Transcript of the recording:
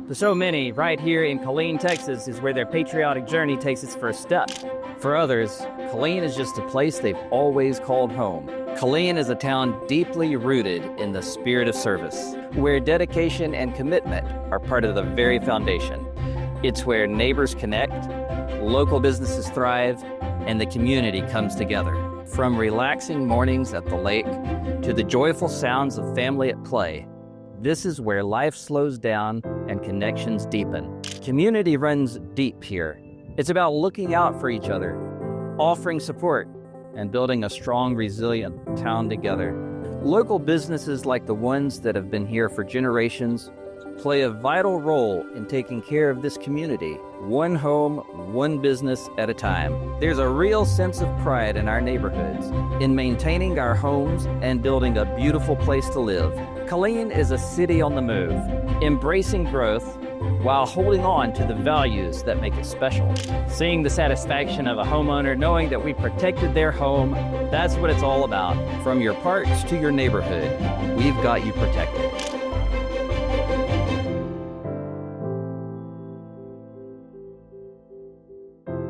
To so many, right here in Killeen, Texas is where their patriotic journey takes its first step. For others, Killeen is just a place they've always called home. Killeen is a town deeply rooted in the spirit of service, where dedication and commitment are part of the very foundation. It's where neighbors connect, local businesses thrive, and the community comes together. From relaxing mornings at the lake to the joyful sounds of family at play, this is where life slows down and connections deepen. Community runs deep here. It's about looking out for each other, offering support, and building a strong, resilient town together. Local businesses like the ones that have been here for generations play a vital role in taking care of this community, one home, one business at a time. There's a real sense of pride in our neighborhoods, in maintaining our homes and building a beautiful place to live. Killeen is a city on the move, embracing growth while holding on to the values that make it special. Seeing the satisfaction of a homeowner knowing that we protected their home, that's what it's all about. From your parks to your neighborhood, we've got you protected.